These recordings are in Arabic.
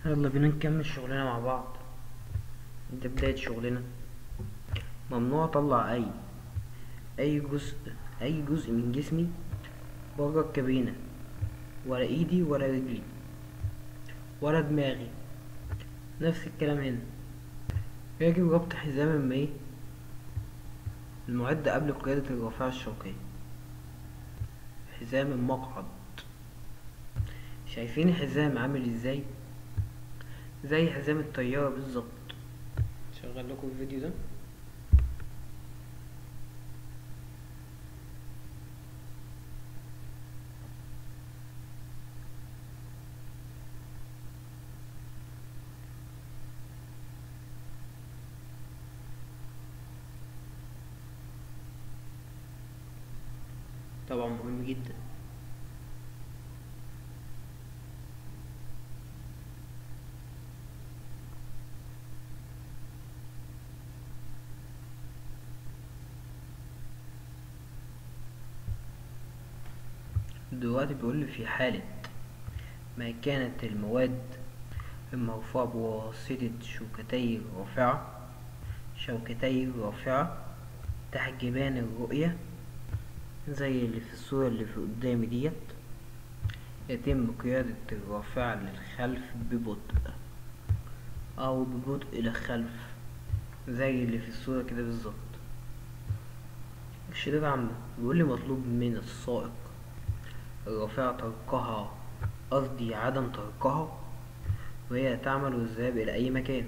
يلا بينا نكمل شغلنا مع بعض. ده بداية شغلنا. ممنوع اطلع اي جزء من جسمي بره الكابينة، ولا ايدي ولا رجلي ولا دماغي. نفس الكلام هنا. يجب ربط حزام الماء المعد قبل قيادة الرافعة الشوكية. حزام المقعد. شايفين الحزام عامل ازاي؟ زي حزام الطيارة بالظبط. شغل لكم الفيديو ده. طبعا مهم جدا. دلوقتي بيقول في حالة ما كانت المواد المرفوعة بواسطة شوكتي رافعة تحجبان الرؤية، زي اللي في الصورة اللي في قدامي ديت، يتم قيادة الرافعة للخلف ببطء للخلف، زي اللي في الصورة كده بالظبط. إرشادات عامة. بيقول مطلوب من السائق الرافعة عدم تركها وهي تعمل الذهاب إلى أي مكان،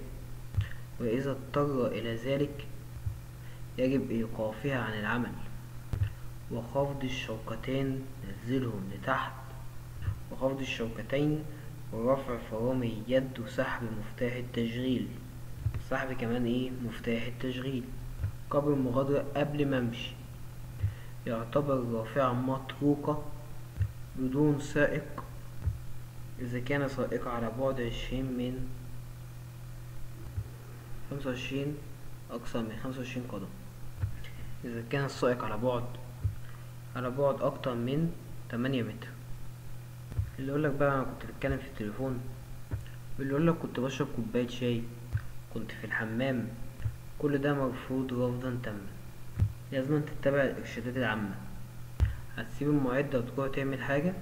وإذا اضطر إلى ذلك يجب إيقافها عن العمل وخفض الشوكتين نزلهم لتحت، وخفض الشوكتين ورفع فرامل اليد وسحب مفتاح التشغيل. سحب كمان مفتاح التشغيل قبل المغادرة. قبل ما امشي يعتبر الرافعة مطروقة بدون سائق إذا كان سائق على بعد 25 أكثر من 25 قدم. إذا كان السائق على بعد أكتر من 8 متر. اللي يقولك بقى أنا كنت بتكلم في التليفون، واللي يقولك كنت بشرب كوباية شاي، كنت في الحمام، كل ده مرفوض رفضا تاما. لازم تتبع الإرشادات العامة. هتسيب المعدة وتروح تعمل حاجة،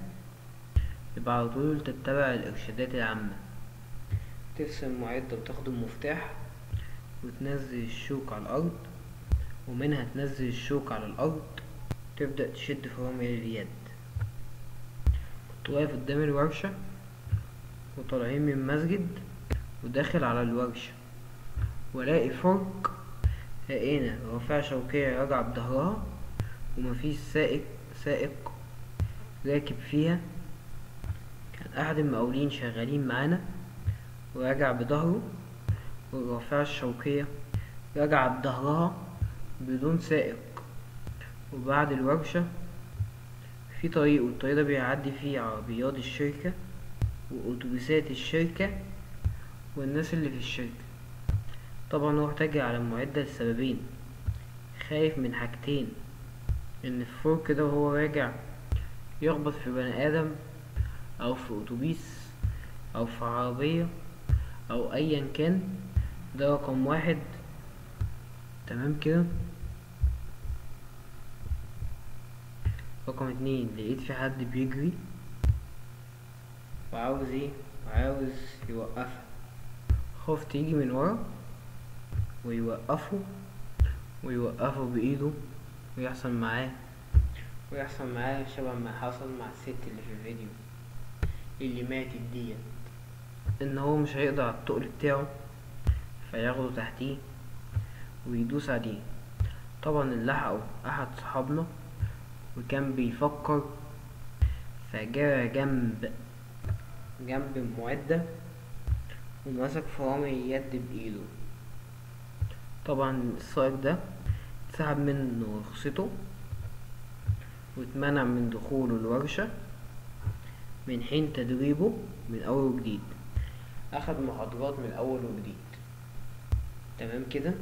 يبقى على طول تتبع الإرشادات العامة. تفصل المعدة وتاخد المفتاح وتنزل الشوك على الأرض، ومنها تنزل الشوك على الأرض تبدأ تشد فرامل اليد. كنت واقف قدام الورشة وطالعين من المسجد وداخل على الورشة، ولاقي فرق. لقينا رافعة شوكية راجعة بضهرها ومفيش سائق راكب فيها. كان أحد المقاولين شغالين معانا وراجع بضهره، والرافعة الشوكية راجعة بضهرها بدون سائق. وبعد الورشة في طريق، والطريق ده بيعدي فيه عربيات الشركة وأتوبيسات الشركة والناس اللي في الشركة. طبعا هو احتاج على المعدة لسببين: خايف من حاجتين، ان الفرق ده وهو راجع يخبط في بني آدم او في أتوبيس او في عربية او ايا كان. ده رقم واحد. تمام كده. رقم اتنين، لقيت في حد بيجري وعاوز وعاوز يوقفها. خفت يجي من ورا ويوقفه بإيده ويحصل معاه شبه ما حصل مع الست اللي في الفيديو اللي ماتت ديت، ان هو مش هيقدر على التقل بتاعه فياخده تحتيه ويدوس عليه. طبعا اللي لحقه احد صحابنا وكان بيفكر، فجرى جنب المعدة ومسك فرامل اليد بإيده. طبعا السائق ده اتسحب منه رخصته واتمنع من دخوله الورشة من حين تدريبه من أول وجديد. أخد محاضرات من أول وجديد. تمام كده.